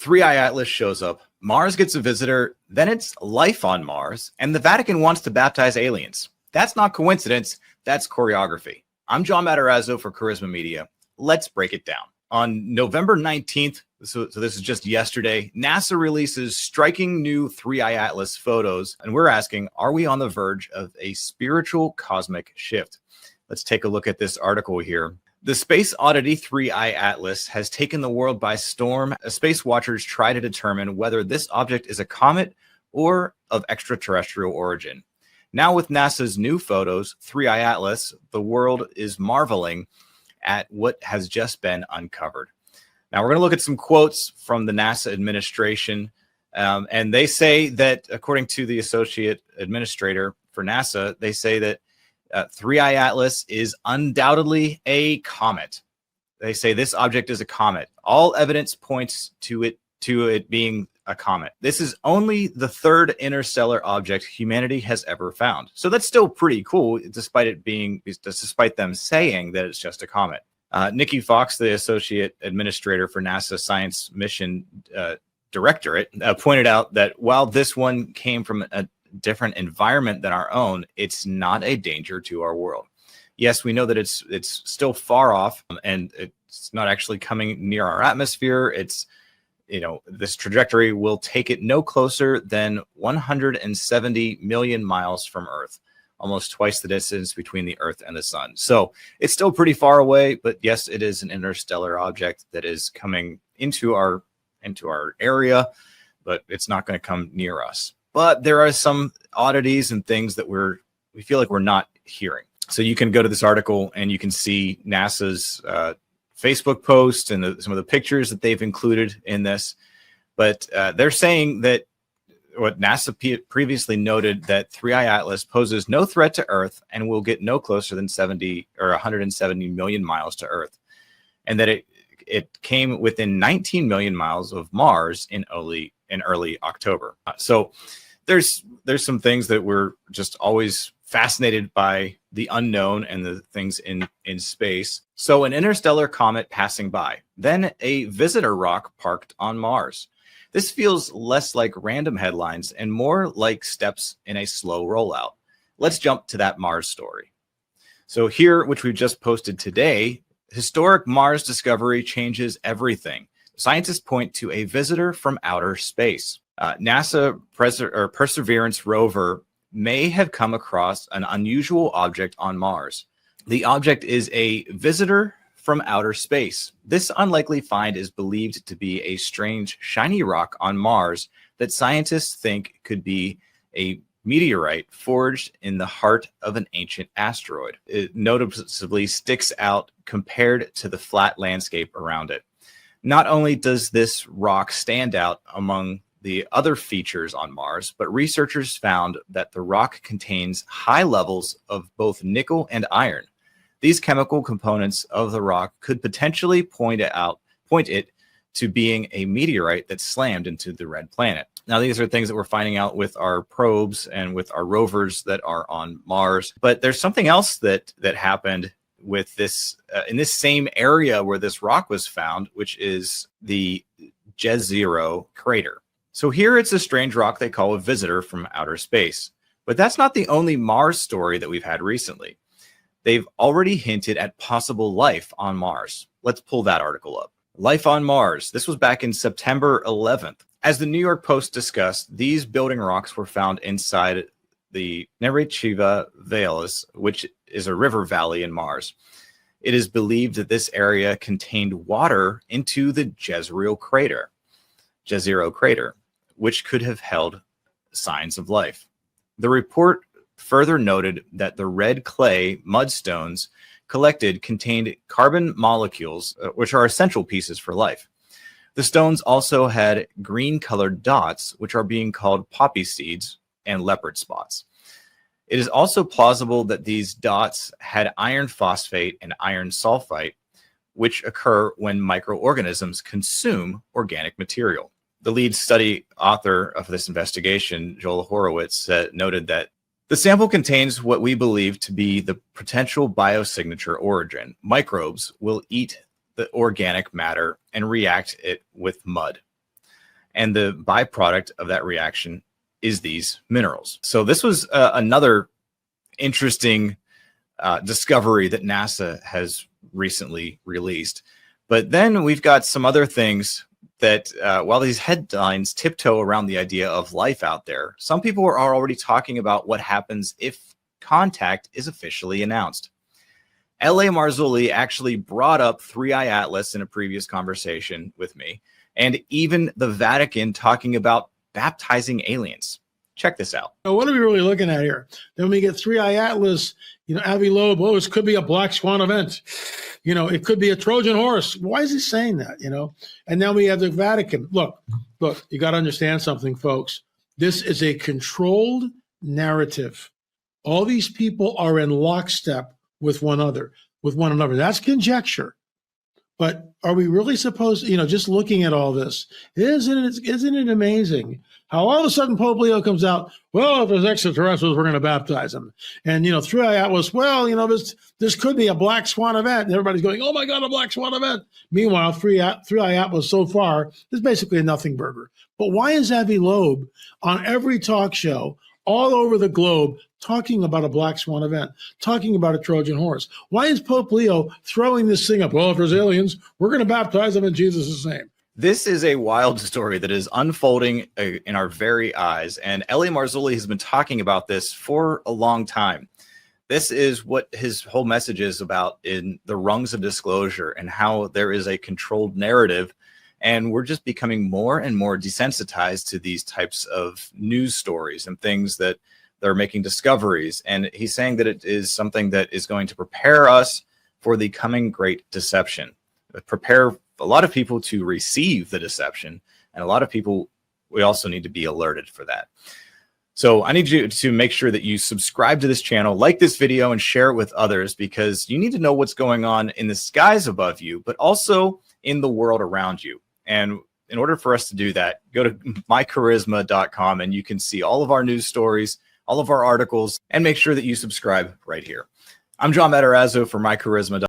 3i Atlas shows up, Mars gets a visitor, then it's life on Mars, and the Vatican wants to baptize aliens. That's not coincidence, that's choreography. I'm John Matarazzo for Charisma Media. Let's break it down. On November 19th, so this is just yesterday, NASA releases striking new 3i Atlas photos, and we're asking, are we on the verge of a spiritual cosmic shift? Let's take a look at this article here. The space oddity 3i Atlas has taken the world by storm as space watchers try to determine whether this object is a comet or of extraterrestrial origin. Now with NASA's new photos, 3i Atlas, the world is marveling at what has just been uncovered. Now we're going to look at some quotes from the NASA administration, and they say that, according to the associate administrator for NASA, they say that 3i Atlas is undoubtedly a comet. They say this object is a comet. All evidence points to it being a comet. This is only the third interstellar object humanity has ever found. So that's still pretty cool, despite them saying that it's just a comet. Nikki Fox, the associate administrator for NASA Science Mission Directorate, pointed out that while this one came from a different environment than our own, it's not a danger to our world. Yes, we know that it's still far off, and it's not actually coming near our atmosphere. It's, this trajectory will take it no closer than 170 million miles from Earth, almost twice the distance between the Earth and the sun. So it's still pretty far away, but yes, it is an interstellar object that is coming into our area, but it's not going to come near us. But there are some oddities and things that we feel like we're not hearing. So you can go to this article and you can see NASA's Facebook post and some of the pictures that they've included in this. But they're saying that what NASA previously noted, that 3i Atlas poses no threat to Earth and will get no closer than 70 or 170 million miles to Earth, and that it came within 19 million miles of Mars in early October. So there's some things that we're just always fascinated by, the unknown and the things in space. So an interstellar comet passing by, then a visitor rock parked on Mars. This feels less like random headlines and more like steps in a slow rollout. Let's jump to that Mars story. So here, which we just posted today, historic Mars discovery changes everything. Scientists point to a visitor from outer space. NASA Perseverance rover may have come across an unusual object on Mars. The object is a visitor from outer space. This unlikely find is believed to be a strange, shiny rock on Mars that scientists think could be a meteorite forged in the heart of an ancient asteroid. It noticeably sticks out compared to the flat landscape around it. Not only does this rock stand out among the other features on Mars, but researchers found that the rock contains high levels of both nickel and iron. These chemical components of the rock could potentially point it to being a meteorite that slammed into the red planet. Now, these are things that we're finding out with our probes and with our rovers that are on Mars. But there's something else that happened with this in this same area where this rock was found, which is the Jezero crater. So here it's a strange rock they call a visitor from outer space. But that's not the only Mars story that we've had recently. They've already hinted at possible life on Mars. Let's pull that article up. Life on Mars. This was back in September 11th. As the New York Post discussed, these building rocks were found inside the Nerechiva Valles, which is a river valley in Mars. It is believed that this area contained water into the Jezero crater, which could have held signs of life. The report further noted that the red clay mudstones collected contained carbon molecules, which are essential pieces for life. The stones also had green-colored dots, which are being called poppy seeds and leopard spots. It is also plausible that these dots had iron phosphate and iron sulfite, which occur when microorganisms consume organic material. The lead study author of this investigation, Joel Horowitz, noted that the sample contains what we believe to be the potential biosignature origin. Microbes will eat the organic matter and react it with mud. And the byproduct of that reaction is these minerals. So this was another interesting discovery that NASA has recently released. But then we've got some other things that while these headlines tiptoe around the idea of life out there, some people are already talking about what happens if contact is officially announced. L.A. Marzulli actually brought up 3i Atlas in a previous conversation with me, and even the Vatican talking about baptizing aliens. Check this out. Now, what are we really looking at here? Then we get 3i Atlas, Avi Loeb, it could be a black swan event. It could be a Trojan horse. Why is he saying that, And now we have the Vatican. Look, you got to understand something, folks. This is a controlled narrative. All these people are in lockstep with one another. That's conjecture. But are we really supposed to, just looking at all this, isn't it amazing how all of a sudden Pope Leo comes out, well, if there's extraterrestrials, we're going to baptize them. And, 3i Atlas, this could be a black swan event. And everybody's going, oh my God, a black swan event. Meanwhile, 3i Atlas so far is basically a nothing burger. But why is Avi Loeb on every talk show all over the globe talking about a black swan event, talking about a Trojan horse? Why is Pope Leo throwing this thing up? Well, if there's aliens, we're going to baptize them in Jesus' name. This is a wild story that is unfolding in our very eyes. And L.A. Marzulli has been talking about this for a long time. This is what his whole message is about in the rungs of disclosure, and how there is a controlled narrative. And we're just becoming more and more desensitized to these types of news stories and things that they're making discoveries. And he's saying that it is something that is going to prepare us for the coming great deception, prepare a lot of people to receive the deception. And a lot of people, we also need to be alerted for that. So I need you to make sure that you subscribe to this channel, like this video, and share it with others, because you need to know what's going on in the skies above you, but also in the world around you. And in order for us to do that, go to mycharisma.com and you can see all of our news stories, all of our articles, and make sure that you subscribe right here. I'm John Matarazzo for mycharisma.com.